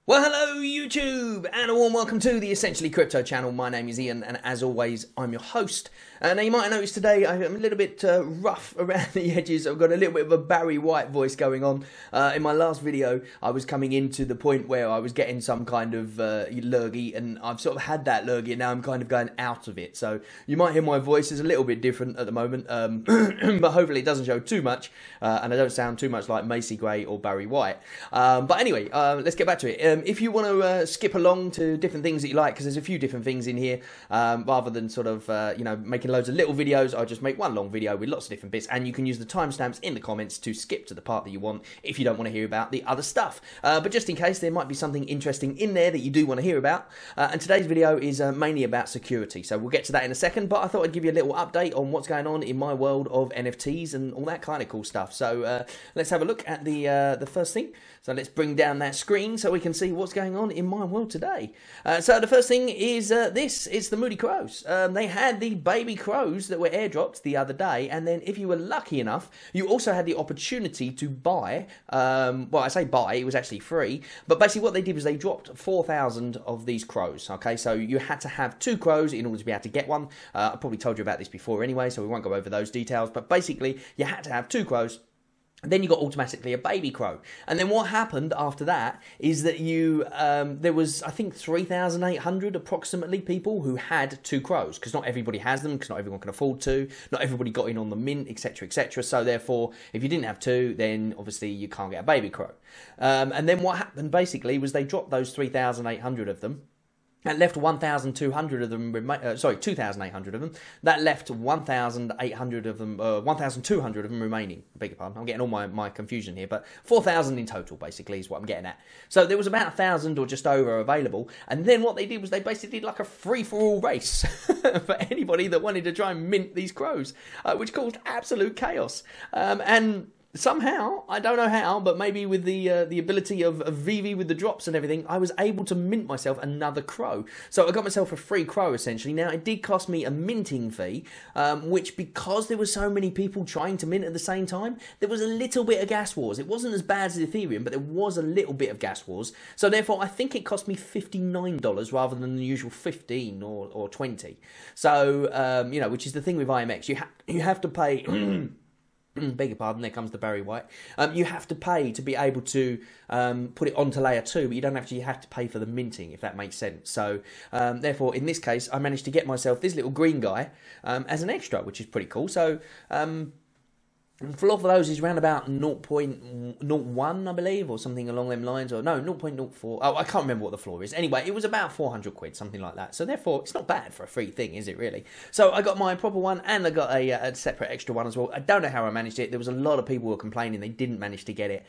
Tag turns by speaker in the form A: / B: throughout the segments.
A: Well, hello YouTube, and a warm welcome to the Essentially Crypto channel. My name is Ian, and as always, I'm your host. Now, you might have noticed today I'm a little bit rough around the edges. I've got a little bit of a Barry White voice going on. In my last video, I was coming into the point where I was getting some kind of lurgy, and I've sort of had that lurgy, and now I'm kind of going out of it. So you might hear my voice is a little bit different at the moment, but hopefully it doesn't show too much, and I don't sound too much like Macy Gray or Barry White. But anyway, let's get back to it. If you want to skip along to different things that you like, because there's a few different things in here, rather than sort of, making loads of little videos, I'll just make one long video with lots of different bits, and you can use the timestamps in the comments to skip to the part that you want if you don't want to hear about the other stuff. But just in case, there might be something interesting in there that you do want to hear about. And today's video is mainly about security, so we'll get to that in a second, but I thought I'd give you a little update on what's going on in my world of NFTs and all that kind of cool stuff. So let's have a look at the first thing. So let's bring down that screen so we can see what's going on in my world today. So the first thing is this. It's the Moody Krows. They had the baby crows that were airdropped the other day, and then if you were lucky enough, you also had the opportunity to buy, well, I say buy, it was actually free, but basically what they did was they dropped 4,000 of these crows, okay? So you had to have 2 crows in order to be able to get one. I probably told you about this before anyway, so we won't go over those details, but basically you had to have 2 crows. Then you got automatically a baby crow. And then what happened after that is that there was, I think, 3,800 approximately people who had 2 crows, because not everybody has them, because not everyone can afford to, not everybody got in on the mint, etc, etc. So therefore, if you didn't have 2, then obviously you can't get a baby crow. And then what happened basically was they dropped those 3,800 of them. That left 1,200 of them, 2,800 of them. That left 1,800 of them, 1,200 of them remaining. I beg your pardon, I'm getting all my confusion here, but 4,000 in total, basically, is what I'm getting at. So there was about 1,000 or just over available, and then what they did was they basically did like a free-for-all race for anybody that wanted to try and mint these crows, which caused absolute chaos. And somehow, I don't know how, but maybe with the ability of Vivi with the drops and everything, I was able to mint myself another crow. So I got myself a free crow, essentially. Now, it did cost me a minting fee, which, because there were so many people trying to mint at the same time, there was a little bit of gas wars. It wasn't as bad as Ethereum, but there was a little bit of gas wars. So therefore, I think it cost me $59 rather than the usual 15 or 20. So, which is the thing with IMX. You have to pay... beg your pardon, there comes the Barry White. You have to pay to be able to put it onto layer 2, but you don't actually have to pay for the minting, if that makes sense. So, therefore, in this case, I managed to get myself this little green guy as an extra, which is pretty cool. So, the floor for those is around about 0.01, I believe, or something along them lines, or no, 0.04. Oh, I can't remember what the floor is. Anyway, it was about 400 quid, something like that. So therefore, it's not bad for a free thing, is it really? So I got my proper one, and I got a separate extra one as well. I don't know how I managed it. There was a lot of people who were complaining they didn't manage to get it.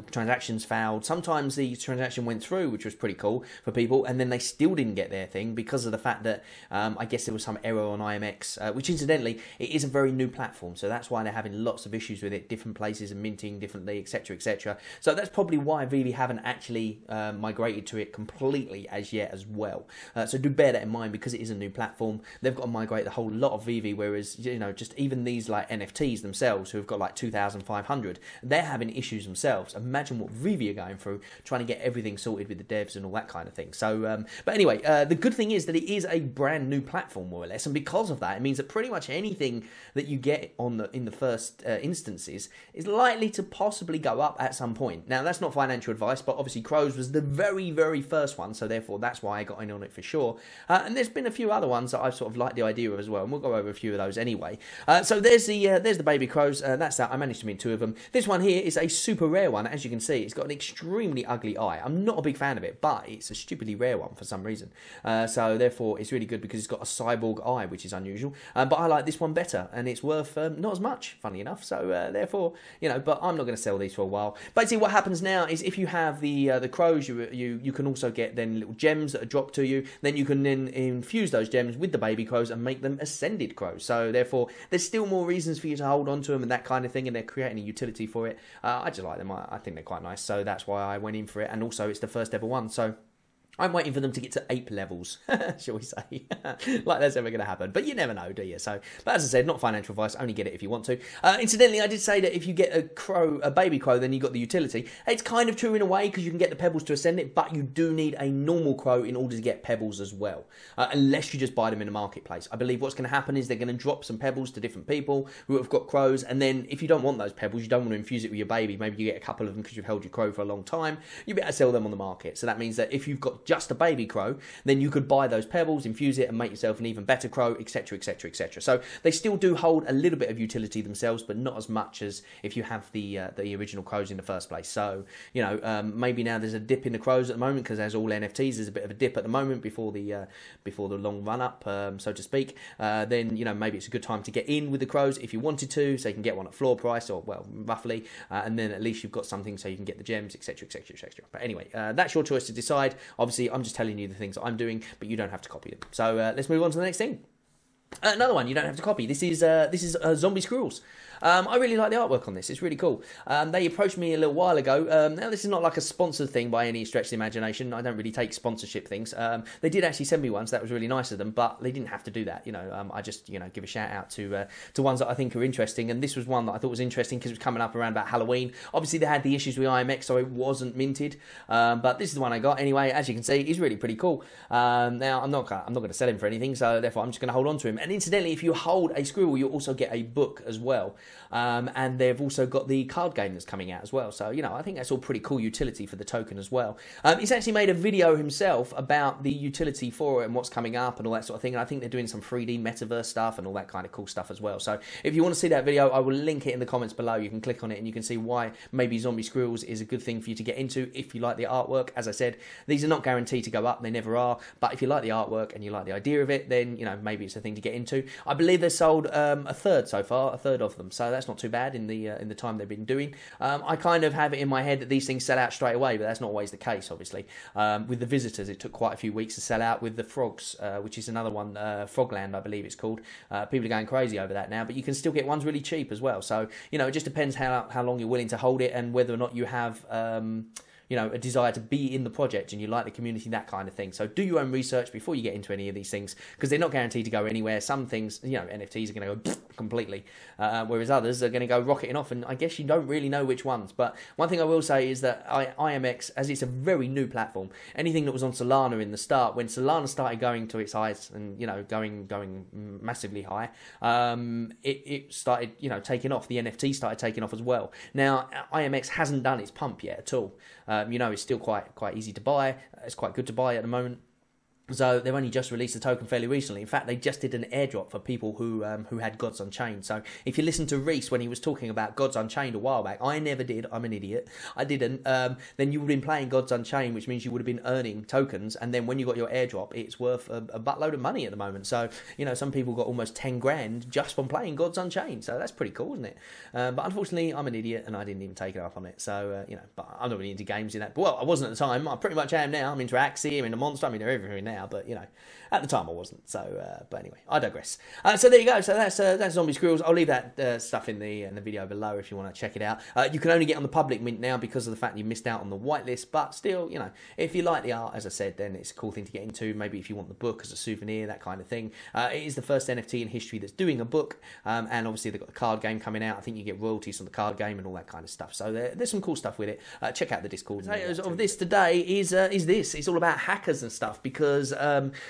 A: Transactions failed. Sometimes the transaction went through, which was pretty cool for people, and then they still didn't get their thing because of the fact that I guess there was some error on IMX, which incidentally, it is a very new platform, so that's why they're having lots of issues with it, different places and minting differently, etc, etc. So that's probably why Vivi haven't actually migrated to it completely as yet as well. So do bear that in mind, because it is a new platform. They've got to migrate the whole lot of Vivi, whereas just even these like NFTs themselves, who have got like 2,500, they're having issues themselves. Imagine what Vivi are going through trying to get everything sorted with the devs and all that kind of thing. So but anyway, the good thing is that it is a brand new platform, more or less, and because of that, it means that pretty much anything that you get in the first instances is likely to possibly go up at some point. Now, that's not financial advice, but obviously Krows was the very, very first one, so therefore that's why I got in on it for sure. And there's been a few other ones that I've sort of liked the idea of as well, and we'll go over a few of those anyway. So there's the baby crows. That's that. I managed to mint 2 of them. This one here is a super rare one. As you can see, it's got an extremely ugly eye. I'm not a big fan of it, but it's a stupidly rare one for some reason. So therefore, it's really good because it's got a cyborg eye, which is unusual. But I like this one better, and it's worth not as much, funny enough. So therefore, but I'm not going to sell these for a while. Basically, what happens now is if you have the crows, you can also get then little gems that are dropped to you. Then you can then infuse those gems with the baby crows and make them ascended crows. So therefore, there's still more reasons for you to hold on to them and that kind of thing, and they're creating a utility for it. I just like them. I think they're quite nice, so that's why I went in for it. And also, it's the first ever one, so I'm waiting for them to get to ape levels, shall we say. Like that's ever going to happen. But you never know, do you? So, but as I said, not financial advice. Only get it if you want to. Incidentally, I did say that if you get a baby crow, then you got the utility. It's kind of true in a way because you can get the pebbles to ascend it, but you do need a normal crow in order to get pebbles as well. Unless you just buy them in the marketplace. I believe what's going to happen is they're going to drop some pebbles to different people who have got crows, and then if you don't want those pebbles, you don't want to infuse it with your baby. Maybe you get a couple of them because you've held your crow for a long time. You better sell them on the market. So that means that if you've got just a baby crow, then you could buy those pebbles, infuse it, and make yourself an even better crow, etc, etc, etc. So they still do hold a little bit of utility themselves, but not as much as if you have the original crows in the first place. So, you know, maybe now there's a dip in the crows at the moment, because as all NFTs, there's a bit of a dip at the moment before the long run up, so to speak. Then, you know, maybe it's a good time to get in with the crows if you wanted to, so you can get one at floor price, or, well, roughly, and then at least you've got something so you can get the gems, etc, etc, etc. But anyway, that's your choice to decide. Obviously, I'm just telling you the things that I'm doing, but you don't have to copy them. So let's move on to the next thing. Another one you don't have to copy. This is zombie squirrels. I really like the artwork on this. It's really cool. They approached me a little while ago. Now, this is not like a sponsored thing by any stretch of the imagination. I don't really take sponsorship things. They did actually send me one, so that was really nice of them, but they didn't have to do that. You know, I just, you know, give a shout out to ones that I think are interesting, and this was one that I thought was interesting because it was coming up around about Halloween. Obviously, they had the issues with IMX, so it wasn't minted, but this is the one I got. Anyway, as you can see, he's really pretty cool. Now, I'm not going to sell him for anything, so therefore I'm just going to hold on to him. And incidentally, if you hold a squirrel, you'll also get a book as well. And they've also got the card game that's coming out as well. So, you know, I think that's all pretty cool utility for the token as well. He's actually made a video himself about the utility for it and what's coming up and all that sort of thing. And I think they're doing some 3D metaverse stuff and all that kind of cool stuff as well. So if you want to see that video, I will link it in the comments below. You can click on it and you can see why maybe zombie squirrels is a good thing for you to get into if you like the artwork. As I said, these are not guaranteed to go up. They never are. But if you like the artwork and you like the idea of it, then, you know, maybe it's a thing to get into. I believe they've sold a third so far, a third of them. So that's not too bad in the time they've been doing. I kind of have it in my head that these things sell out straight away, but that's not always the case, obviously. With the visitors, it took quite a few weeks to sell out. With the frogs, which is another one, Frogland, I believe it's called. People are going crazy over that now, but you can still get ones really cheap as well. So, you know, it just depends how long you're willing to hold it and whether or not you have you know, a desire to be in the project and you like the community, that kind of thing. So do your own research before you get into any of these things, because they're not guaranteed to go anywhere. Some things, you know, NFTs are going to go completely, whereas others are going to go rocketing off, and I guess you don't really know which ones. But one thing I will say is that IMX, as it's a very new platform, anything that was on Solana in the start, when Solana started going to its highs and, you know, going massively high, it started, you know, taking off. The NFT started taking off as well. Now, IMX hasn't done its pump yet at all. You know, it's still quite easy to buy. It's quite good to buy at the moment. So they've only just released the token fairly recently. In fact, they just did an airdrop for people who had Gods Unchained. So if you listen to Reese when he was talking about Gods Unchained a while back, I never did. I'm an idiot. I didn't. Then you would have been playing Gods Unchained, which means you would have been earning tokens. And then when you got your airdrop, it's worth a buttload of money at the moment. So, you know, some people got almost 10 grand just from playing Gods Unchained. So that's pretty cool, isn't it? But unfortunately, I'm an idiot and I didn't even take it up on it. So, you know, but I'm not really into games in that. But, well, I wasn't at the time. I pretty much am now. I'm into Axie, I'm into Monster, I'm into everything now. But, you know, at the time I wasn't. So, but anyway, I digress. So there you go. So that's Zombie Squirrels. I'll leave that stuff in the video below if you want to check it out. You can only get on the public mint now because of the fact you missed out on the whitelist. But still, you know, if you like the art, as I said, then it's a cool thing to get into. Maybe if you want the book as a souvenir, that kind of thing. It is the first NFT in history that's doing a book. And obviously they've got the card game coming out. I think you get royalties on the card game and all that kind of stuff. So there's some cool stuff with it. Check out the Discord. Potatoes of this today is this. It's all about hackers and stuff, because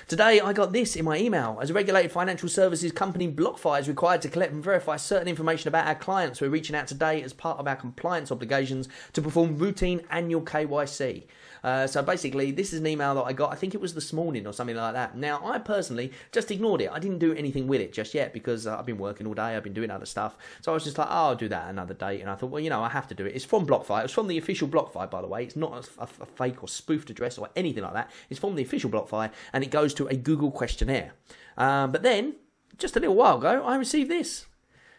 A: today I got this in my email. As a regulated financial services company, Blockfi is required to collect and verify certain information about our clients. We're reaching out today as part of our compliance obligations to perform routine annual KYC. So basically, this is an email that I got, I think it was this morning or something like that. Now, I personally just ignored it. I didn't do anything with it just yet because I've been working all day, I've been doing other stuff. So I was just like, oh, I'll do that another day. And I thought, well, you know, I have to do it. It's from Blockfi. It's from the official Blockfi, by the way. It's not a fake or spoofed address or anything like that. It's from the official Blockfi, and it goes to a Google questionnaire. But then, just a little while ago, I received this.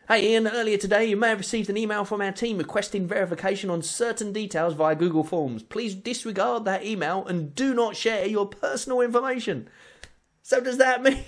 A: Hey Ian, earlier today you may have received an email from our team requesting verification on certain details via Google Forms. Please disregard that email and do not share your personal information. So does that mean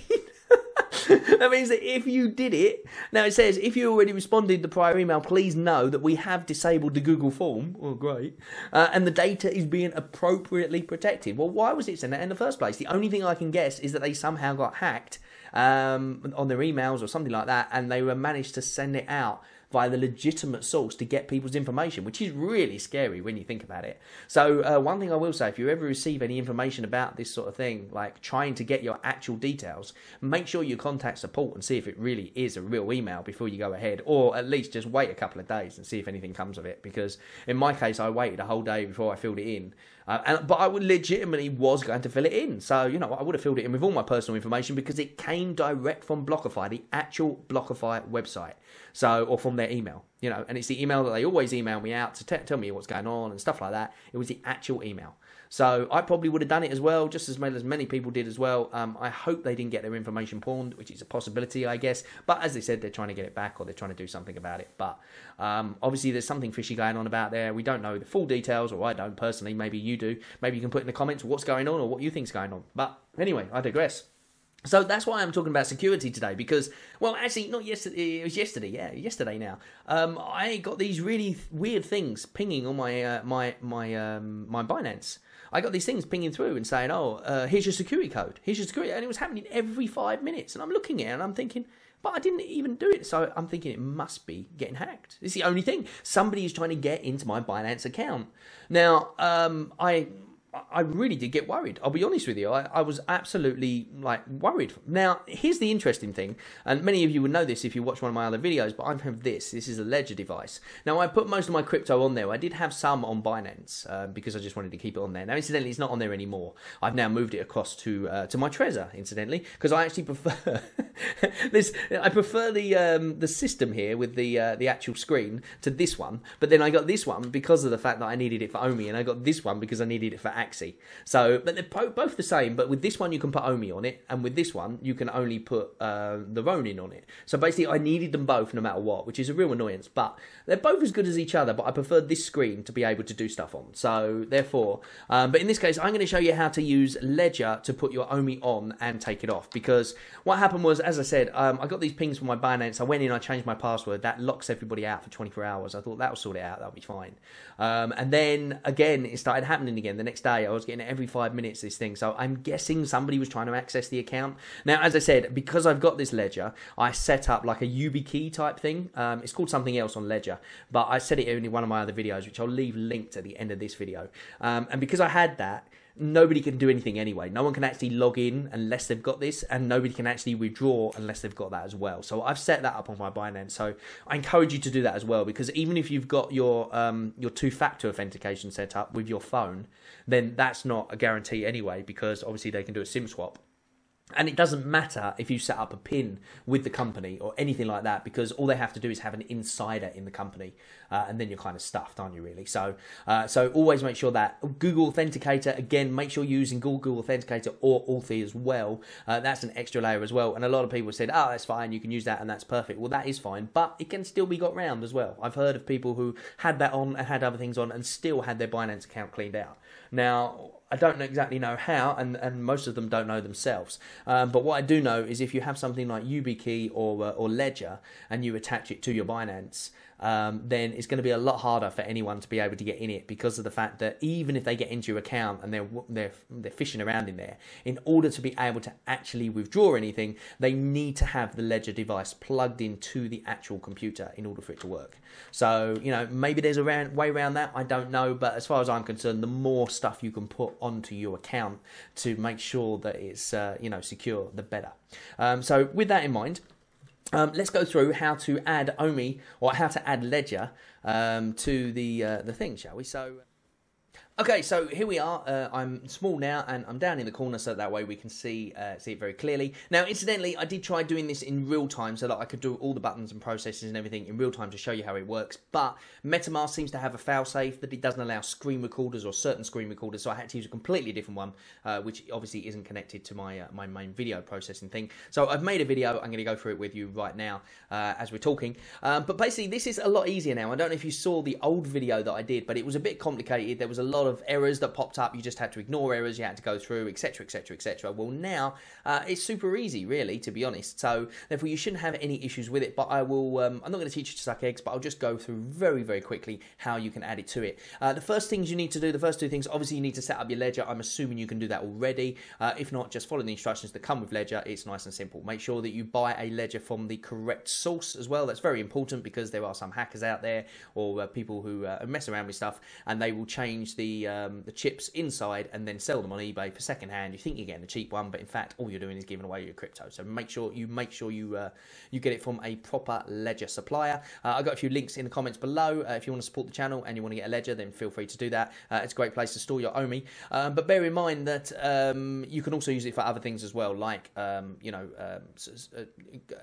A: That means that if you did it, now it says, if you already responded to the prior email, please know that we have disabled the Google form. Oh, great. And the data is being appropriately protected. Well, why was it sent out in the first place? The only thing I can guess is that they somehow got hacked on their emails or something like that, and they managed to send it out via the legitimate source to get people's information, which is really scary when you think about it. So one thing I will say, if you ever receive any information about this sort of thing, like trying to get your actual details, make sure you contact support and see if it really is a real email before you go ahead, or at least just wait a couple of days and see if anything comes of it, because in my case I waited a whole day before I filled it in. But I legitimately was going to fill it in. So, you know, I would have filled it in with all my personal information because it came direct from Blockfi, the actual Blockfi website. So, or from their email, you know, and it's the email that they always email me out to tell me what's going on and stuff like that. It was the actual email. So I probably would have done it as well, just as many people did as well. I hope they didn't get their information pawned, which is a possibility, I guess. But as they said, they're trying to get it back, or they're trying to do something about it. But obviously there's something fishy going on about there. We don't know the full details, or I don't personally. Maybe you do. Maybe you can put in the comments what's going on or what you think's going on. But anyway, I digress. So that's why I'm talking about security today, because, well, actually, not yesterday, it was yesterday, yeah, yesterday now. I got these really weird things pinging on my my Binance. I got these things pinging through and saying, oh, here's your security code, here's your security, and it was happening every 5 minutes, and I'm looking at it and I'm thinking, but I didn't even do it, so I'm thinking it must be getting hacked. It's the only thing. Somebody is trying to get into my Binance account. Now, I really did get worried. I'll be honest with you. I was absolutely worried. Now, here's the interesting thing, and many of you would know this if you watch one of my other videos, but I have this. This is a Ledger device. Now, I put most of my crypto on there. I did have some on Binance because I just wanted to keep it on there. Now, incidentally, it's not on there anymore. I've now moved it across to my Trezor, incidentally, because I actually prefer this. I prefer the system here with the actual screen to this one. But then I got this one because of the fact that I needed it for Omi, and I got this one because I needed it for Axie. So, but they're both the same, but with this one you can put Omi on it, and with this one you can only put the Ronin on it. So basically I needed them both no matter what, which is a real annoyance, but they're both as good as each other, but I prefer this screen to be able to do stuff on. So therefore, but in this case I'm going to show you how to use Ledger to put your Omi on and take it off, because what happened was, as I said, I got these pings from my Binance. I went in, I changed my password, that locks everybody out for 24 hours. I thought that'll sort it out, that'll be fine. And then again it started happening again the next day. I was getting it every 5 minutes, this thing. So I'm guessing somebody was trying to access the account. Now, as I said, because I've got this Ledger, I set up like a YubiKey type thing. It's called something else on Ledger, but I set it in one of my other videos, which I'll leave linked at the end of this video. And because I had that, nobody can do anything anyway. No one can actually log in unless they've got this, and nobody can actually withdraw unless they've got that as well. So I've set that up on my Binance. So I encourage you to do that as well, because even if you've got your two-factor authentication set up with your phone, then that's not a guarantee anyway, because obviously they can do a SIM swap. And it doesn't matter if you set up a PIN with the company or anything like that, because all they have to do is have an insider in the company, and then you're kind of stuffed, aren't you, really? So so always make sure that Google Authenticator, again, make sure you're using Google Authenticator or Authy as well. That's an extra layer as well. And a lot of people said, oh, that's fine, you can use that and that's perfect. Well, that is fine, but it can still be got round as well. I've heard of people who had that on and had other things on and still had their Binance account cleaned out. Now, I don't exactly know how, and most of them don't know themselves. But what I do know is if you have something like YubiKey or Ledger and you attach it to your Binance, then it's going to be a lot harder for anyone to be able to get in it, because of the fact that even if they get into your account and they're fishing around in there, in order to be able to actually withdraw anything, they need to have the Ledger device plugged into the actual computer in order for it to work. So, you know, maybe there's a way around that, I don't know, but as far as I'm concerned, the more stuff you can put onto your account to make sure that it's you know, secure, the better. So with that in mind, let's go through how to add Omi, or how to add Ledger to the thing, shall we? So okay, so here we are. I'm small now, and I'm down in the corner, so that way we can see it very clearly. Now, incidentally, I did try doing this in real time so that I could do all the buttons and processes and everything in real time to show you how it works. But MetaMask seems to have a failsafe that it doesn't allow screen recorders or certain screen recorders, so I had to use a completely different one, which obviously isn't connected to my my main video processing thing. So I've made a video. I'm going to go through it with you right now as we're talking. But basically, this is a lot easier now. I don't know if you saw the old video that I did, but it was a bit complicated. There was a lot of errors that popped up. You just had to ignore errors, you had to go through, etc, etc, etc. Well, now it's super easy, really, to be honest. So therefore you shouldn't have any issues with it, but I will I'm not going to teach you to suck eggs, but I'll just go through very, very quickly how you can add it to it. The first things you need to do, the first two things, obviously you need to set up your ledger. I'm assuming you can do that already. If not, just follow the instructions that come with ledger. It's nice and simple. Make sure that you buy a ledger from the correct source as well. That's very important, because there are some hackers out there, or people who mess around with stuff, and they will change the chips inside and then sell them on eBay for second hand. You think you're getting a cheap one, but in fact all you're doing is giving away your crypto. So make sure you get it from a proper ledger supplier. I've got a few links in the comments below. If you want to support the channel and you want to get a ledger, then feel free to do that. It's a great place to store your Omi, but bear in mind that you can also use it for other things as well, like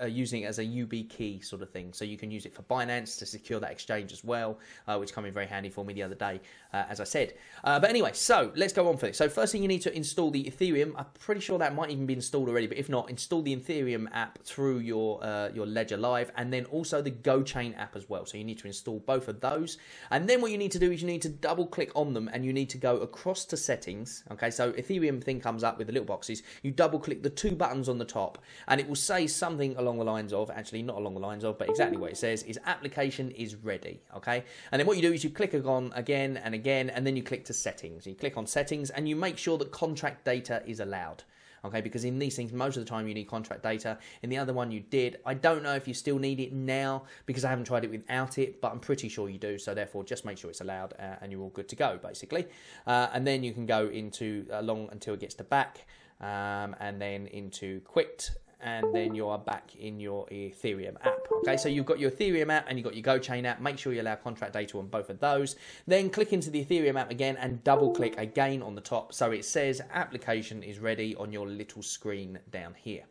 A: using it as a YubiKey sort of thing. So you can use it for Binance to secure that exchange as well, which came in very handy for me the other day, as I said. But anyway, so let's go on for this. So first thing, you need to install the Ethereum. I'm pretty sure that might even be installed already, but if not, install the Ethereum app through your Ledger Live, and then also the GoChain app as well. So you need to install both of those, and then what you need to do is you need to double click on them, and you need to go across to settings. Okay, so Ethereum thing comes up with the little boxes. You double click the two buttons on the top, and it will say something along the lines of, actually not along the lines of, but exactly what it says is application is ready. Okay, and then what you do is you click on again and again, and then you click to settings. You click on settings, and you make sure that contract data is allowed. Okay, because in these things, most of the time you need contract data. In the other one you did. I don't know if you still need it now, because I haven't tried it without it, but I'm pretty sure you do. So therefore, just make sure it's allowed, and you're all good to go, basically. And then you can go into along until it gets to back, and then into quit, and then you are back in your Ethereum app. Okay, so you've got your Ethereum app and you've got your GoChain app. Make sure you allow contract data on both of those. Then click into the Ethereum app again and double click again on the top, so it says application is ready on your little screen down here.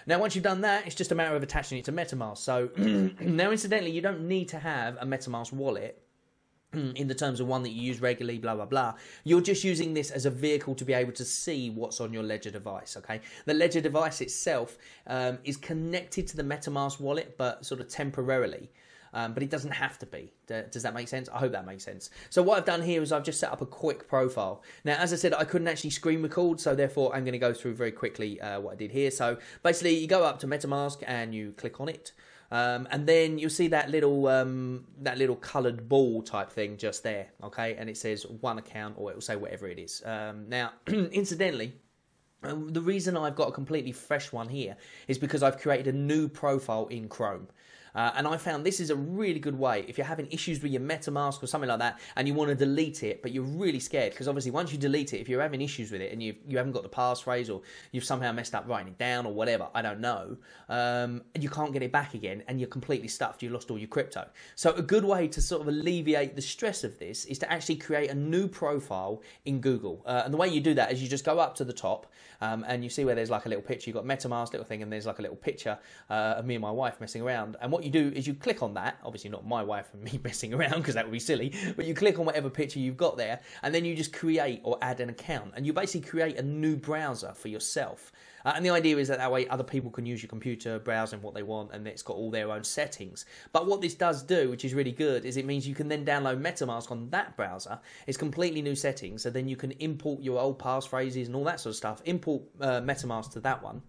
A: Now, once you've done that, it's just a matter of attaching it to MetaMask. So now, incidentally, you don't need to have a MetaMask wallet in the terms of one that you use regularly, blah, blah, blah. You're just using this as a vehicle to be able to see what's on your Ledger device, okay? The Ledger device itself is connected to the MetaMask wallet, but sort of temporarily. But it doesn't have to be. Does that make sense? I hope that makes sense. So what I've done here is I've just set up a quick profile. Now, as I said, I couldn't actually screen record, so therefore I'm going to go through very quickly what I did here. So basically, you go up to MetaMask and you click on it. And then you'll see that little coloured ball type thing just there, okay? And it says one account, or it will say whatever it is. Now, incidentally, the reason I've got a completely fresh one here is because I've created a new profile in Chrome. And I found this is a really good way if you're having issues with your MetaMask or something like that, and you want to delete it, but you're really scared, because obviously once you delete it, if you're having issues with it and you haven't got the passphrase, or you've somehow messed up writing it down or whatever, I don't know, you can't get it back again, and you're completely stuffed, you lost all your crypto. So a good way to sort of alleviate the stress of this is to actually create a new profile in Google. And the way you do that is you just go up to the top, and you see where there's like a little picture. You've got MetaMask little thing, and there's like a little picture of me and my wife messing around. And what you do is you click on that, obviously not my wife and me messing around, because that would be silly, but you click on whatever picture you've got there, and then you just create or add an account, and you basically create a new browser for yourself. And the idea is that way other people can use your computer, browsing what they want, and it's got all their own settings. But what this does do, which is really good, is it means you can then download MetaMask on that browser. It's completely new settings, so then you can import your old passphrases and all that sort of stuff, import MetaMask to that one.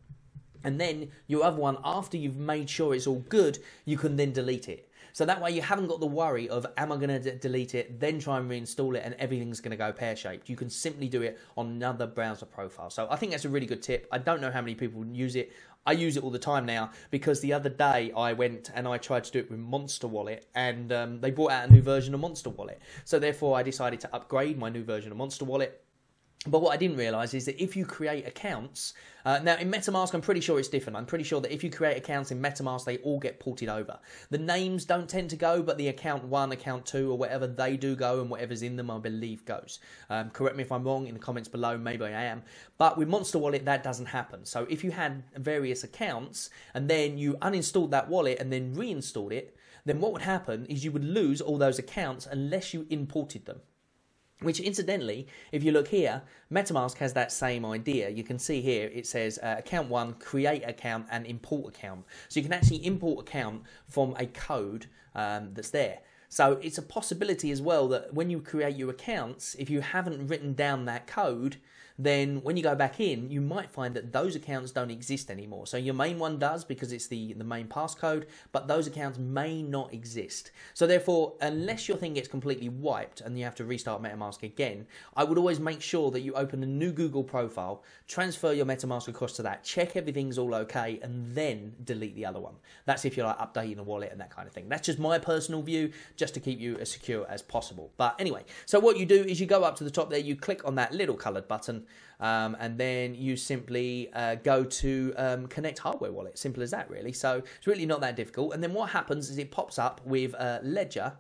A: And then your other one, after you've made sure it's all good, you can then delete it. So that way you haven't got the worry of, am I going to delete it, then try and reinstall it, and everything's going to go pear-shaped. You can simply do it on another browser profile. So I think that's a really good tip. I don't know how many people use it. I use it all the time now, because the other day I went and I tried to do it with Monster Wallet, and they brought out a new version of Monster Wallet. So therefore I decided to upgrade my new version of Monster Wallet. But what I didn't realise is that if you create accounts, now in MetaMask I'm pretty sure it's different. I'm pretty sure that if you create accounts in MetaMask, they all get ported over. The names don't tend to go, but the account 1, account 2 or whatever, they do go, and whatever's in them I believe goes. Correct me if I'm wrong in the comments below, maybe I am. But with Monster Wallet that doesn't happen. So if you had various accounts and then you uninstalled that wallet and then reinstalled it, then what would happen is you would lose all those accounts unless you imported them. Which, incidentally, if you look here, MetaMask has that same idea. You can see here it says account 1, create account, and import account. So you can actually import account from a code that's there. So it's a possibility as well that when you create your accounts, if you haven't written down that code, then when you go back in, you might find that those accounts don't exist anymore. So your main one does because it's the main passcode, but those accounts may not exist. So therefore, unless your thing gets completely wiped and you have to restart MetaMask again, I would always make sure that you open a new Google profile, transfer your MetaMask across to that, check everything's all okay, and then delete the other one. That's if you're like updating the wallet and that kind of thing. That's just my personal view, just to keep you as secure as possible. But anyway, so what you do is you go up to the top there, you click on that little coloured button, and then you simply go to connect hardware wallet. Simple as that, really. So it's really not that difficult. And then what happens is it pops up with Ledger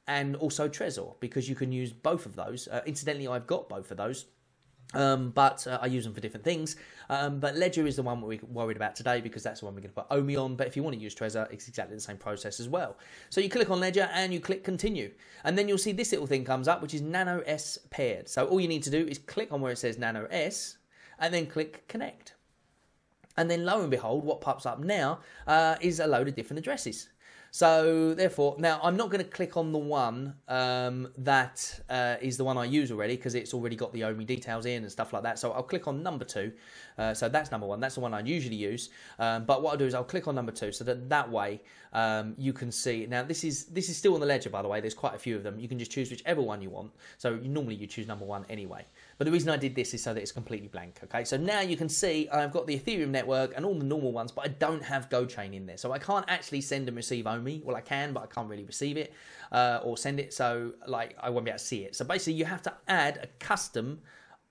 A: and also Trezor, because you can use both of those. Incidentally, I've got both of those. But I use them for different things. But Ledger is the one we're worried about today because that's the one we're going to put Omi on. But if you want to use Trezor, it's exactly the same process as well. So you click on Ledger and you click continue. And then you'll see this little thing comes up, which is Nano S paired. So all you need to do is click on where it says Nano S and then click connect. And then lo and behold, what pops up now is a load of different addresses. So therefore, now I'm not going to click on the one that is the one I use already, because it's already got the Omi details in and stuff like that. So I'll click on number 2. So that's number 1. That's the one I usually use. But what I'll do is I'll click on number 2 so that way you can see. Now this is still on the ledger, by the way. There's quite a few of them. You can just choose whichever one you want. So normally you choose number 1 anyway. But the reason I did this is so that it's completely blank. Okay, so now you can see I've got the Ethereum network and all the normal ones, but I don't have GoChain in there. So I can't actually send and receive Omi. Well, I can, but I can't really receive it or send it. So like I won't be able to see it. So basically you have to add a custom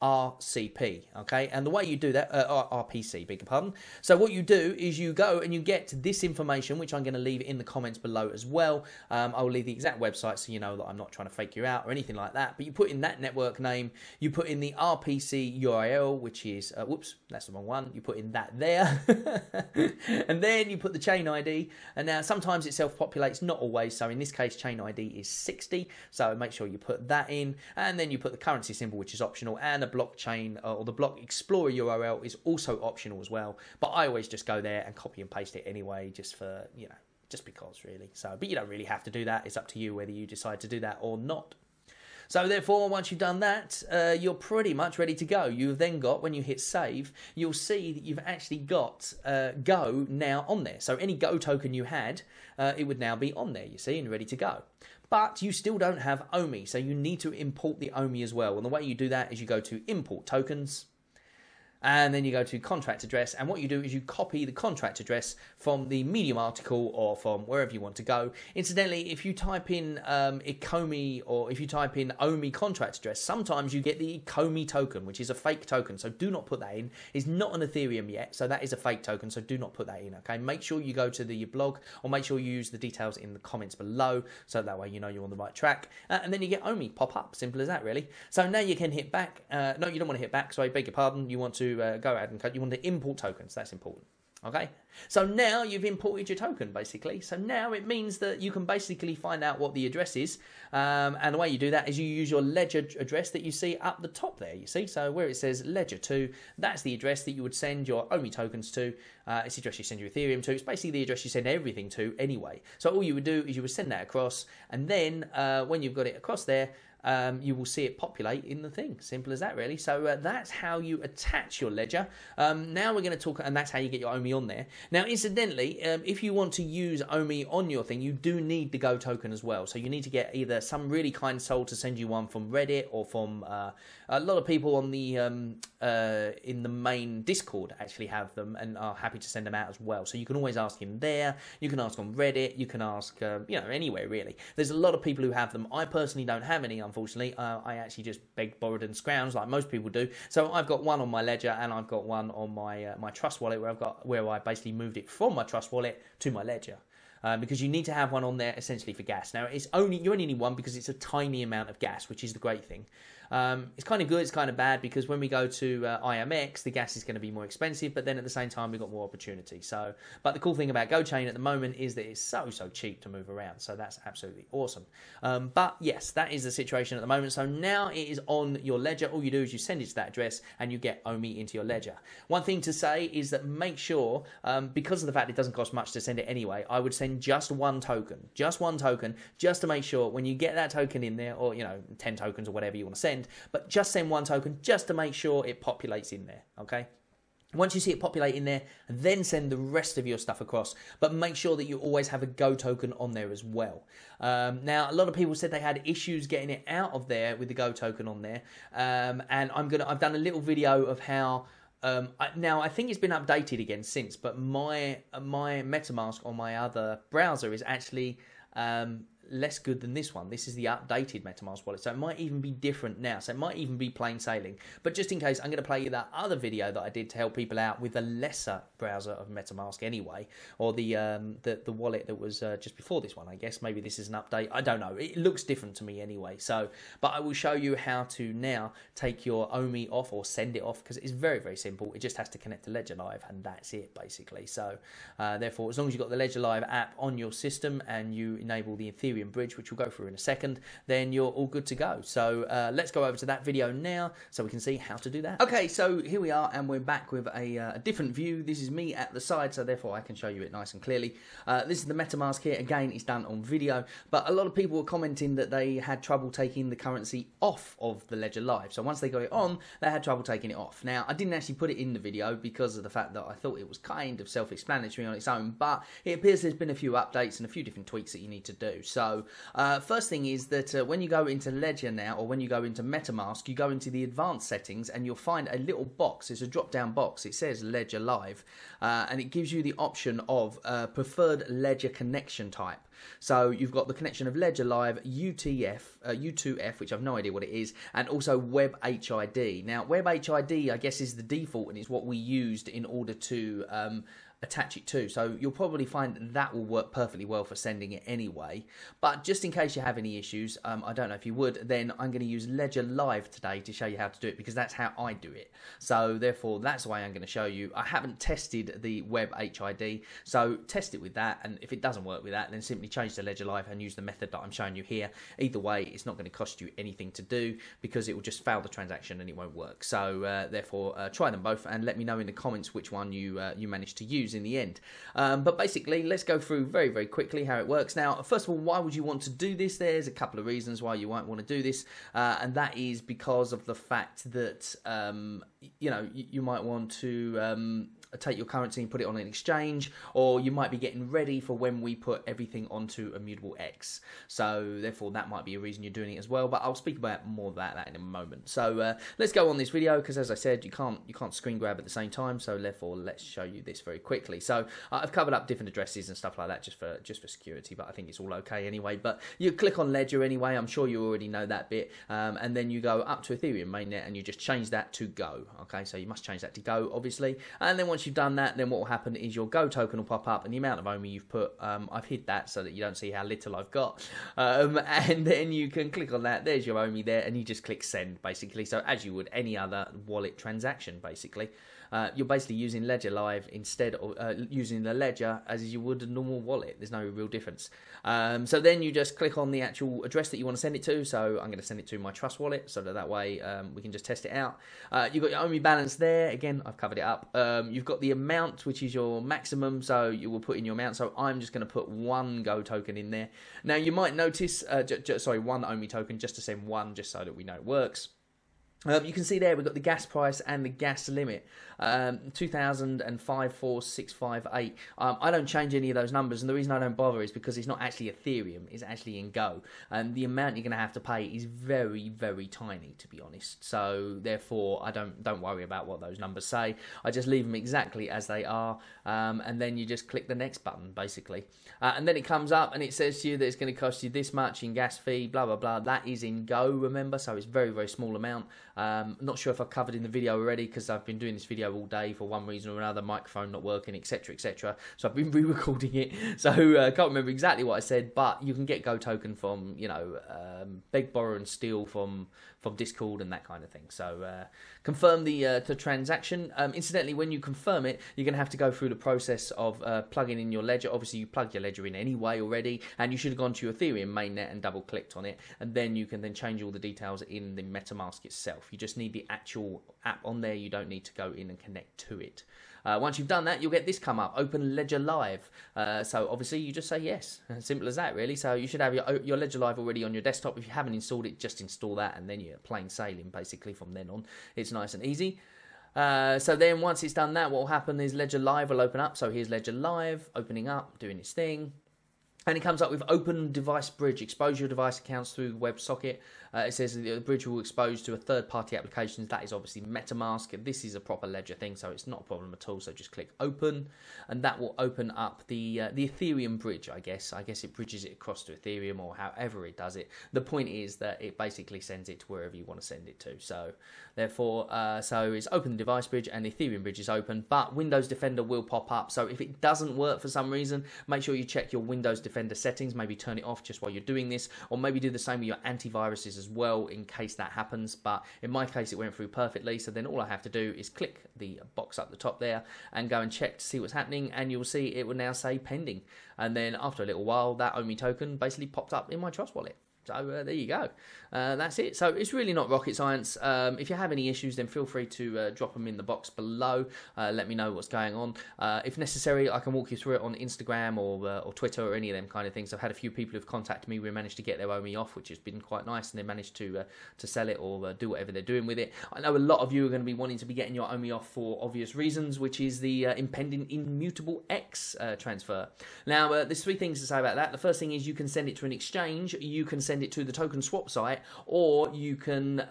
A: RCP, okay, and the way you do that, RPC, beg your pardon. So what you do is you go and you get this information, which I'm going to leave in the comments below as well. I will leave the exact website so you know that I'm not trying to fake you out or anything like that. But you put in that network name, you put in the RPC URL, which is, whoops, that's the wrong one. You put in that there, and then you put the chain ID. And now sometimes it self-populates, not always. So in this case, chain ID is 60. So make sure you put that in, and then you put the currency symbol, which is optional, and a blockchain or the block explorer URL is also optional as well, but I always just go there and copy and paste it anyway, just for, you know, just because really. So but you don't really have to do that. It's up to you whether you decide to do that or not. So therefore, once you've done that, you're pretty much ready to go. You've then got, when you hit save, you'll see that you've actually got Go now on there. So any Go token you had, it would now be on there, you see, and ready to go. But you still don't have Omi, so you need to import the Omi as well. And the way you do that is you go to import tokens, and then you go to contract address, and what you do is you copy the contract address from the Medium article or from wherever you want to go. Incidentally, if you type in Ecomi or if you type in Omi contract address, sometimes you get the Ecomi token, which is a fake token, so do not put that in. It's not an Ethereum yet, so that is a fake token, so do not put that in, okay? Make sure you go to your blog, or make sure you use the details in the comments below, so that way you know you're on the right track, and then you get Omi pop up. Simple as that, really. So now you can hit back. No, you don't want to hit back, sorry, beg your pardon. You want to go ahead and cut. You want to import tokens. That's important. Okay, so now you've imported your token, basically. So now it means that you can basically find out what the address is, and the way you do that is you use your ledger address that you see up the top there, you see. So where it says ledger 2, that's the address that you would send your Omi tokens to. It's the address you send your Ethereum to. It's basically the address you send everything to anyway. So all you would do is you would send that across, and then when you've got it across there, you will see it populate in the thing. Simple as that, really. So that's how you attach your ledger. Now we're going to talk, and that's how you get your Omi on there. Now, incidentally, if you want to use Omi on your thing, you do need the Go token as well. So you need to get either some really kind soul to send you one from Reddit, or from a lot of people on the in the main Discord actually have them and are happy to send them out as well. So you can always ask him there. You can ask on Reddit. You can ask you know, anywhere really. There's a lot of people who have them. I personally don't have any. Unfortunately, I actually just begged, borrowed, and scrounged like most people do. So I've got one on my ledger, and I've got one on my my Trust wallet, where I basically moved it from my Trust wallet to my ledger. Because you need to have one on there essentially for gas. Now you only need one because it's a tiny amount of gas, which is the great thing. It's kind of good, it's kind of bad, because when we go to IMX, the gas is going to be more expensive, but then at the same time, we've got more opportunity. So, but the cool thing about GoChain at the moment is that it's so cheap to move around. So that's absolutely awesome. But yes, that is the situation at the moment. So now it is on your ledger. All you do is you send it to that address and you get Omi into your ledger. One thing to say is that make sure, because of the fact it doesn't cost much to send it anyway, I would send just one token, just to make sure when you get that token in there, or 10 tokens or whatever you want to send, but just send one token just to make sure it populates in there. Okay. Once you see it populate in there, then send the rest of your stuff across. But make sure that you always have a Go token on there as well. Now, a lot of people said they had issues getting it out of there with the Go token on there. And I've done a little video of how. Now I think it's been updated again since, but my MetaMask on my other browser is actually less good than this one. This is the updated MetaMask wallet, so it might even be different now. So it might even be plain sailing. But just in case, I'm going to play you that other video that I did to help people out with a lesser browser of MetaMask anyway, or the wallet that was just before this one. I guess maybe this is an update. I don't know. It looks different to me anyway. So, but I will show you how to now take your Omi off or send it off, because it's very simple. It just has to connect to Ledger Live, and that's it basically. So, therefore, as long as you've got the Ledger Live app on your system and you enable the Ethereum bridge, which we'll go through in a second, then you're all good to go. So let's go over to that video now so we can see how to do that. Okay, so here we are, and we're back with a different view. This is me at the side, so therefore I can show you it nice and clearly. This is the MetaMask here. Again, it's done on video, but a lot of people were commenting that they had trouble taking the currency off of the Ledger Live. So once they got it on, they had trouble taking it off. Now, I didn't actually put it in the video because of the fact that I thought it was kind of self-explanatory on its own, but it appears there's been a few updates and a few different tweaks that you need to do. So first thing is that when you go into Ledger now, or when you go into MetaMask, you go into the advanced settings and you'll find a little box. It's a drop down box. It says Ledger Live, and it gives you the option of preferred ledger connection type. So you've got the connection of Ledger Live, U2F, which I've no idea what it is, and also Web HID. Now, Web HID, I guess, is the default, and it's what we used in order to attach it to. So you'll probably find that will work perfectly well for sending it anyway. But just in case you have any issues, I don't know if you would, then I'm going to use Ledger Live today to show you how to do it, because that's how I do it. So therefore, that's the way I'm going to show you. I haven't tested the Web HID, so test it with that, and if it doesn't work with that, then simply change to Ledger Live and use the method that I'm showing you here. Either way, it's not going to cost you anything to do, because it will just fail the transaction and it won't work. So therefore, try them both and let me know in the comments which one you managed to use in the end. But basically, let's go through very quickly how it works. Now, first of all, why would you want to do this? There's a couple of reasons why you might want to do this, and that is because of the fact that you might want to take your currency and put it on an exchange, or you might be getting ready for when we put everything onto Immutable X. So therefore, that might be a reason you're doing it as well, but I'll speak about more about that in a moment. So let's go on this video, because as I said, you can't screen grab at the same time, so therefore let's show you this very quickly. So I've covered up different addresses and stuff like that just for security, but I think it's all okay anyway. But you click on Ledger anyway, I'm sure you already know that bit, and then you go up to Ethereum mainnet and you just change that to Go. Okay, so you must change that to Go, obviously, and then once you've done that, then what will happen is your Go token will pop up, and the amount of Omi you've put, I've hid that so that you don't see how little I've got, and then you can click on that. There's your Omi there, and you just click send, basically. So as you would any other wallet transaction, basically. You're basically using Ledger Live instead of using the Ledger as you would a normal wallet. There's no real difference. So then you just click on the actual address that you want to send it to. So I'm going to send it to my Trust wallet, so that way we can just test it out. You've got your Omi balance there. Again, I've covered it up. You've got the amount, which is your maximum, so you will put in your amount. So I'm just going to put one Go token in there. Now you might notice, one Omi token, just to send one, just so that we know it works. You can see there we've got the gas price and the gas limit, 2,005,4658. I don't change any of those numbers, and the reason I don't bother is because it's not actually Ethereum, it's actually in Go, and the amount you're going to have to pay is very tiny, to be honest. So therefore, I don't worry about what those numbers say. I just leave them exactly as they are, and then you just click the next button, basically, and then it comes up and it says to you that it's going to cost you this much in gas fee, blah blah blah. That is in Go, remember, so it's very small amount. Not sure if I've covered in the video already because I've been doing this video all day for one reason or another, microphone not working, etc, etc. So I've been re-recording it, so I can't remember exactly what I said, but you can get Go token from, you know, beg, borrow and steal from Discord and that kind of thing. So confirm the transaction. Incidentally, when you confirm it, you're going to have to go through the process of plugging in your ledger. Obviously, you plug your ledger in anyway already, and you should have gone to your Ethereum mainnet and double clicked on it, and then you can then change all the details in the metamask itself. You just need the actual app on there. You don't need to go in and connect to it. Once you've done that, you'll get this come up, Open Ledger Live. So obviously you just say yes, simple as that really. So you should have your Ledger Live already on your desktop. If you haven't installed it, just install that and then you're plain sailing basically from then on. It's nice and easy. So then once it's done that, what will happen is Ledger Live will open up. So here's Ledger Live opening up, doing its thing. And it comes up with Open Device Bridge. Expose your device accounts through WebSocket. It says that the bridge will expose to a third-party applications. That is obviously MetaMask. This is a proper Ledger thing, so it's not a problem at all. So just click Open, and that will open up the Ethereum bridge, I guess. I guess it bridges it across to Ethereum or however it does it. The point is that it basically sends it to wherever you want to send it to. So therefore, so it's Open the Device Bridge and the Ethereum bridge is open, but Windows Defender will pop up. So if it doesn't work for some reason, make sure you check your Windows Defender settings. Maybe turn it off just while you're doing this, or maybe do the same with your antiviruses as well in case that happens. But in my case, it went through perfectly. So then all I have to do is click the box up the top there and go and check to see what's happening, and you'll see it will now say pending. And then after a little while, that Omi token basically popped up in my Trust wallet. So there you go. That's it. So it's really not rocket science. If you have any issues, then feel free to drop them in the box below. Let me know what's going on. If necessary, I can walk you through it on Instagram or Twitter or any of them kind of things. I've had a few people who've contacted me. We managed to get their Omi off, which has been quite nice, and they managed to sell it or do whatever they're doing with it. I know a lot of you are going to be wanting to be getting your Omi off for obvious reasons, which is the impending immutable X transfer. Now, there's three things to say about that. The first thing is you can send it to an exchange. You can send it to the token swap site, or you can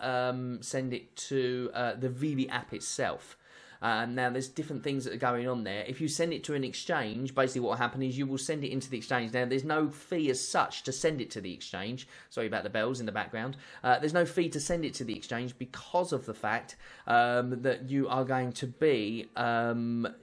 A: send it to the VV app itself. Now, there's different things that are going on there. If you send it to an exchange, basically what will happen is you will send it into the exchange. Now, there's no fee as such to send it to the exchange. Sorry about the bells in the background. There's no fee to send it to the exchange because of the fact that you are going to be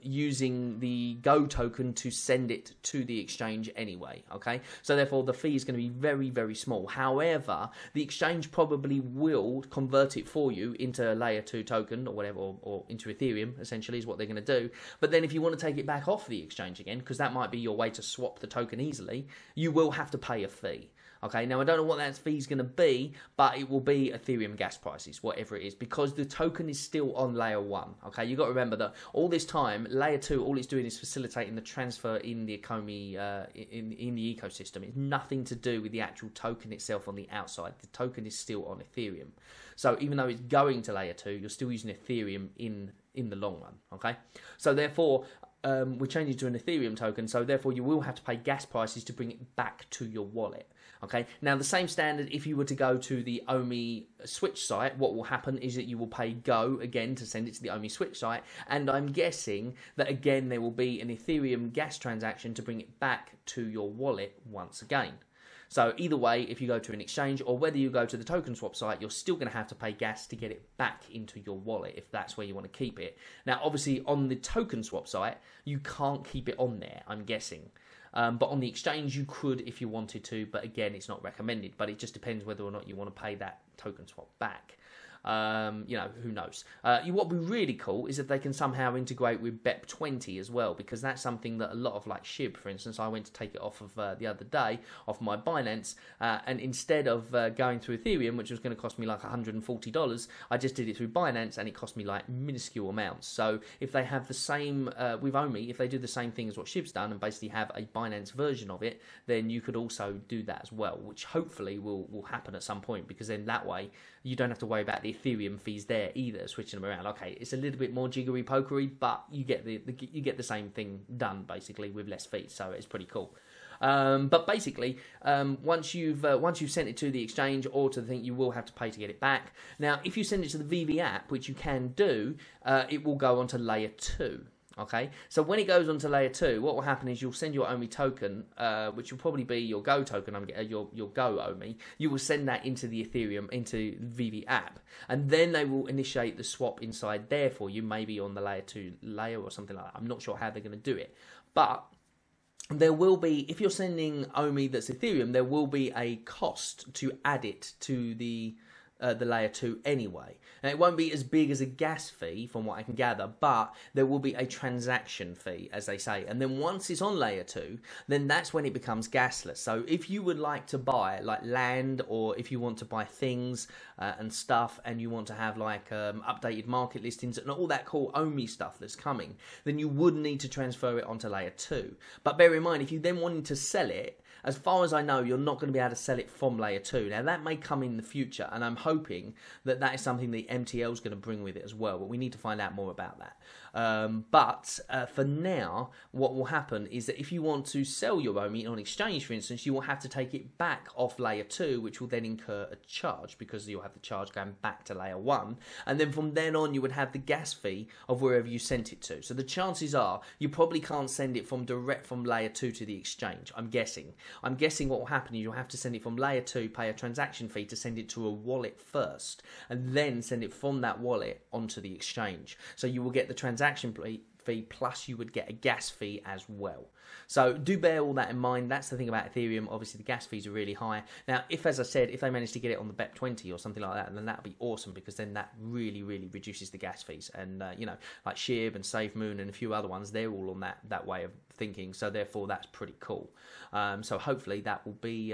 A: using the Go token to send it to the exchange anyway, okay? So, therefore, the fee is going to be very, very small. However, the exchange probably will convert it for you into a layer 2 token or whatever, or into Ethereum, essentially, is what they're going to do. But then if you want to take it back off the exchange again, because that might be your way to swap the token easily, you will have to pay a fee. Okay, now I don't know what that fee is going to be, but it will be Ethereum gas prices, whatever it is, because the token is still on layer 1. Okay, you've got to remember that all this time, layer 2, all it's doing is facilitating the transfer in the Omi, in the ecosystem. It's nothing to do with the actual token itself on the outside. The token is still on Ethereum. So even though it's going to layer 2, you're still using Ethereum in the long run. Okay, so therefore we're changing to an Ethereum token, so therefore you will have to pay gas prices to bring it back to your wallet. Okay, now the same standard, if you were to go to the Omi Switch site, what will happen is that you will pay Go again to send it to the Omi Switch site, and I'm guessing that again there will be an Ethereum gas transaction to bring it back to your wallet once again. So either way, if you go to an exchange or whether you go to the token swap site, you're still going to have to pay gas to get it back into your wallet if that's where you want to keep it. Now, obviously, on the token swap site, you can't keep it on there, I'm guessing. But on the exchange, you could if you wanted to, but again, it's not recommended. But it just depends whether or not you want to pay that token swap back. You know, who knows? What would be really cool is if they can somehow integrate with BEP20 as well, because that's something that a lot of, like SHIB, for instance, I went to take it off of the other day, off my Binance, and instead of going through Ethereum, which was going to cost me like $140, I just did it through Binance, and it cost me like minuscule amounts. So if they have the same, with Omi, if they do the same thing as what SHIB's done, and basically have a Binance version of it, then you could also do that as well, which hopefully will happen at some point, because then that way you don't have to worry about the Ethereum fees there either, switching them around. Okay, it's a little bit more jiggery pokery, but you get the same thing done basically with less fees, so it's pretty cool. But basically, once you've sent it to the exchange or to the thing, you will have to pay to get it back. Now, if you send it to the VV app, which you can do, it will go onto layer 2. Okay, so when it goes on to layer 2, what will happen is you'll send your Omi token, which will probably be your Go token, your Go Omi. You will send that into the Ethereum, into VV app, and then they will initiate the swap inside there for you, maybe on the layer 2 layer or something like that. I'm not sure how they're going to do it, but there will be, if you're sending Omi that's Ethereum, there will be a cost to add it to the layer 2 anyway. And it won't be as big as a gas fee from what I can gather, but there will be a transaction fee, as they say. And then once it's on layer 2, then that's when it becomes gasless. So if you would like to buy like land, or if you want to buy things and stuff, and you want to have like updated market listings and all that cool Omi stuff that's coming, then you would need to transfer it onto layer 2. But bear in mind, if you then wanted to sell it, as far as I know, you're not going to be able to sell it from layer 2. Now, that may come in the future, and I'm hoping that that is something the MTL is going to bring with it as well, but we need to find out more about that. But for now, what will happen is that if you want to sell your Omi on exchange, for instance, you will have to take it back off layer 2, which will then incur a charge, because you'll have the charge going back to layer 1. And then from then on, you would have the gas fee of wherever you sent it to. So the chances are you probably can't send it from direct from layer 2 to the exchange, I'm guessing. I'm guessing what will happen is you'll have to send it from layer 2, pay a transaction fee to send it to a wallet first, and then send it from that wallet onto the exchange. So you will get the transaction fee, plus you would get a gas fee as well. So do bear all that in mind. That's the thing about Ethereum. Obviously, the gas fees are really high. Now, if, as I said, if they manage to get it on the BEP20 or something like that, then that would be awesome, because then that really, really reduces the gas fees. And, you know, like SHIB and SafeMoon and a few other ones, they're all on that way of thinking. So therefore, that's pretty cool. So hopefully that will be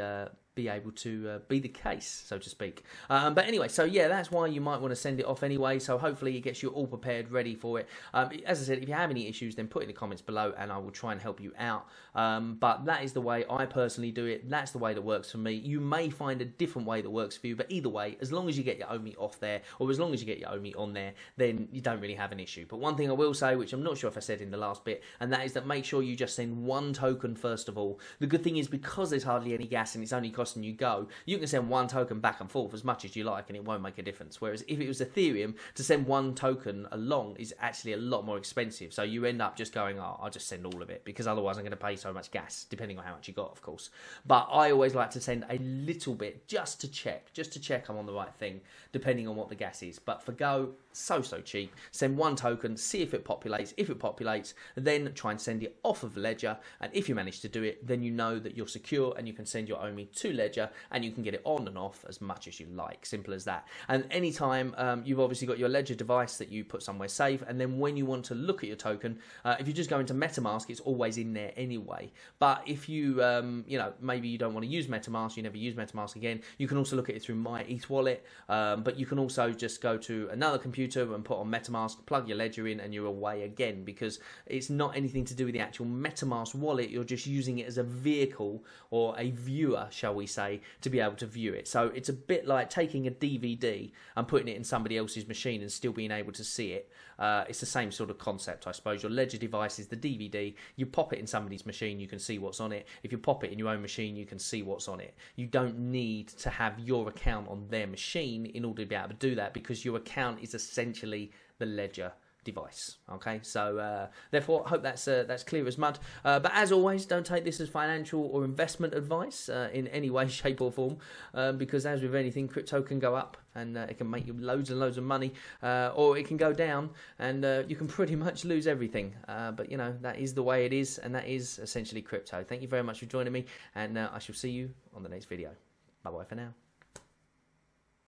A: able to be the case, so to speak. But anyway, so yeah, that's why you might want to send it off anyway. So hopefully it gets you all prepared, ready for it. As I said, if you have any issues, then put in the comments below and I will try and help you out. But that is the way I personally do it. That's the way that works for me. You may find a different way that works for you, but either way, as long as you get your Omi off there, or as long as you get your Omi on there, then you don't really have an issue. But one thing I will say, which I'm not sure if I said in the last bit, and that is that make sure you just send one token first of all. The good thing is, because there's hardly any gas and it's only costing you Go, you can send one token back and forth as much as you like and it won't make a difference. Whereas if it was Ethereum, to send one token along is actually a lot more expensive. So you end up just going, oh, I'll just send all of it, because otherwise I'm going to pay so much gas, depending on how much you got, of course. But I always like to send a little bit just to check I'm on the right thing, depending on what the gas is. But for Go, so cheap. Send one token, see if it populates. If it populates, then try and send it off of Ledger. And if you manage to do it, then you know that you're secure and you can send your Omi to Ledger and you can get it on and off as much as you like. Simple as that. And anytime you've obviously got your Ledger device that you put somewhere safe, and then when you want to look at your token, if you just go into metamask, it's always in there anyway. But if you you know, maybe you don't want to use metamask, you never use metamask again, you can also look at it through my ETH wallet. But you can also just go to another computer and put on metamask, plug your Ledger in, and you're away again, because it's not anything to do with the actual metamask wallet. You're just using it as a vehicle, or a viewer, shall we say, to be able to view it. So it's a bit like taking a DVD and putting it in somebody else's machine and still being able to see it. It's the same sort of concept, I suppose. Your Ledger device is the DVD. You pop it in somebody's machine, you can see what's on it. If you pop it in your own machine, you can see what's on it. You don't need to have your account on their machine in order to be able to do that, because your account is essentially the Ledger device. Okay, so therefore I hope that's clear as mud. But as always, don't take this as financial or investment advice in any way, shape or form, because as with anything, crypto can go up and it can make you loads and loads of money, or it can go down and you can pretty much lose everything. But you know, that is the way it is, and that is essentially crypto. Thank you very much for joining me, and I shall see you on the next video. Bye bye for now.